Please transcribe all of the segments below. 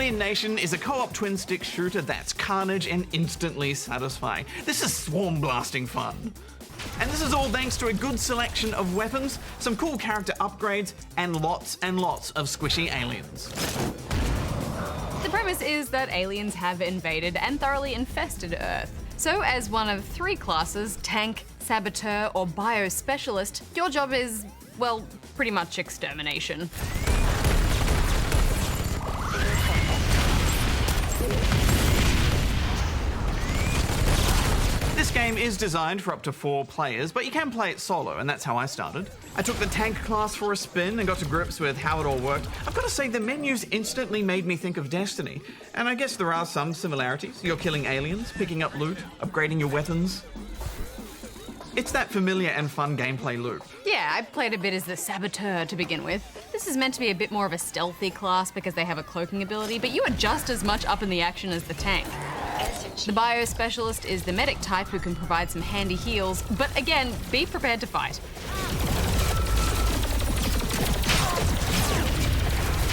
Alienation is a co-op twin-stick shooter that's carnage and instantly satisfying. This is swarm blasting fun. And this is all thanks to a good selection of weapons, some cool character upgrades, and lots of squishy aliens. The premise is that aliens have invaded and thoroughly infested Earth. So as one of 3 classes, tank, saboteur, or biospecialist, your job is, well, pretty much extermination. This game is designed for up to 4 players, but you can play it solo, and that's how I started. I took the tank class for a spin and got to grips with how it all worked. I've got to say, the menus instantly made me think of Destiny, and I guess there are some similarities. You're killing aliens, picking up loot, upgrading your weapons. It's that familiar and fun gameplay loop. Yeah, I played a bit as the saboteur to begin with. This is meant to be a bit more of a stealthy class because they have a cloaking ability, but you are just as much up in the action as the tank. The biospecialist is the medic type who can provide some handy heals, but again, be prepared to fight.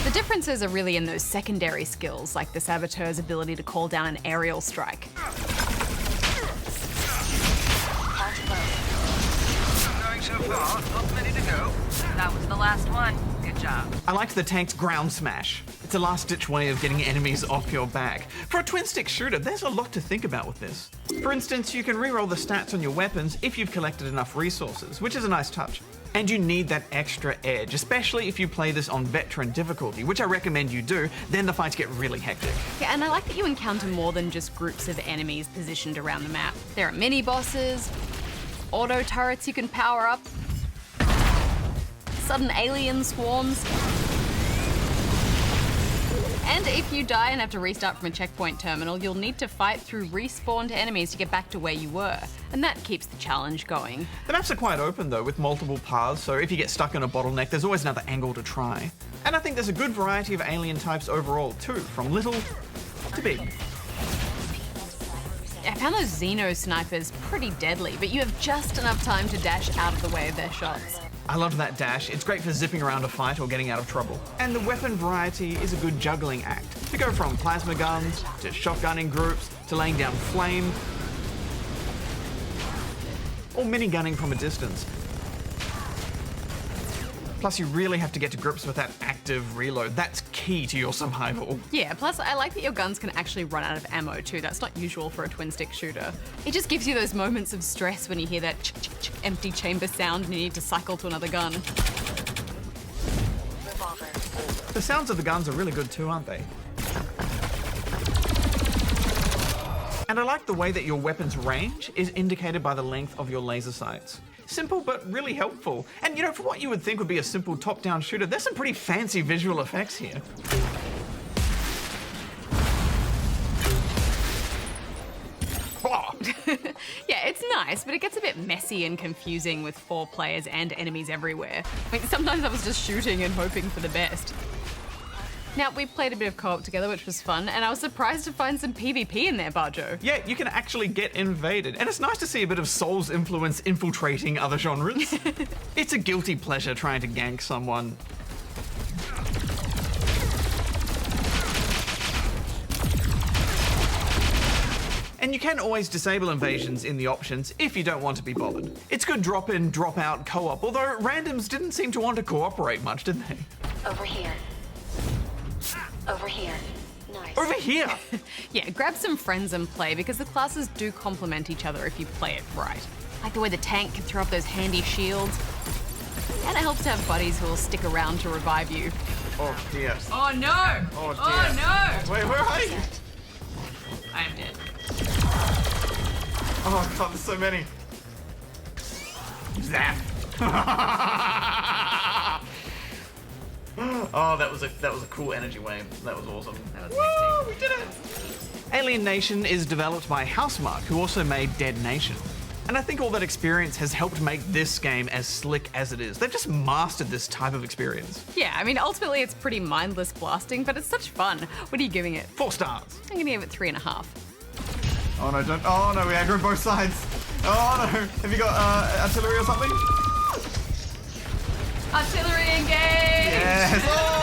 The differences are really in those secondary skills, like the saboteur's ability to call down an aerial strike. Going so far, not many to go. That was the last one. Good job. I liked the tank's ground smash. It's a last-ditch way of getting enemies off your back. For a twin-stick shooter, there's a lot to think about with this. For instance, you can reroll the stats on your weapons if you've collected enough resources, which is a nice touch. And you need that extra edge, especially if you play this on veteran difficulty, which I recommend you do, then the fights get really hectic. Yeah, and I like that you encounter more than just groups of enemies positioned around the map. There are mini-bosses, auto turrets you can power up, sudden alien swarms. And if you die and have to restart from a checkpoint terminal, you'll need to fight through respawned enemies to get back to where you were. And that keeps the challenge going. The maps are quite open though, with multiple paths, so if you get stuck in a bottleneck, there's always another angle to try. And I think there's a good variety of alien types overall too, from little to big. I found those Xeno snipers pretty deadly, but you have just enough time to dash out of the way of their shots. I love that dash. It's great for zipping around a fight or getting out of trouble. And the weapon variety is a good juggling act. To go from plasma guns, to shotgunning groups, to laying down flame, or minigunning from a distance. Plus, you really have to get to grips with that active reload. That's key to your survival. Yeah, plus I like that your guns can actually run out of ammo too. That's not usual for a twin-stick shooter. It just gives you those moments of stress when you hear that empty chamber sound and you need to cycle to another gun. The sounds of the guns are really good too, aren't they? And I like the way that your weapon's range is indicated by the length of your laser sights. Simple, but really helpful. And you know, for what you would think would be a simple top-down shooter, there's some pretty fancy visual effects here. Oh. Yeah, it's nice, but it gets a bit messy and confusing with 4 players and enemies everywhere. I mean, sometimes I was just shooting and hoping for the best. Now, we played a bit of co-op together, which was fun, and I was surprised to find some PvP in there, Barjo. Yeah, you can actually get invaded, and it's nice to see a bit of Souls influence infiltrating other genres. It's a guilty pleasure trying to gank someone. And you can always disable invasions in the options if you don't want to be bothered. It's good drop-in, drop-out co-op, although randoms didn't seem to want to cooperate much, did they? Over here. Over here. Nice. Over here! Yeah, grab some friends and play because the classes do complement each other if you play it right. Like the way the tank can throw up those handy shields. And it helps to have buddies who will stick around to revive you. Oh dear. Oh no! Oh dear. Oh no! Wait, where are you? I am dead. Oh god, there's so many. Zap! Oh, that was a cool energy wave. That was awesome. That was Woo, we did it! Alienation is developed by Housemarque, who also made Dead Nation. And I think all that experience has helped make this game as slick as it is. They've just mastered this type of experience. Yeah, I mean, ultimately it's pretty mindless blasting, but it's such fun. What are you giving it? 4 stars. I'm gonna give it 3.5. Oh no, don't. Oh no, we aggro both sides. Oh no. Have you got artillery or something? Artillery engage! Yes. Oh!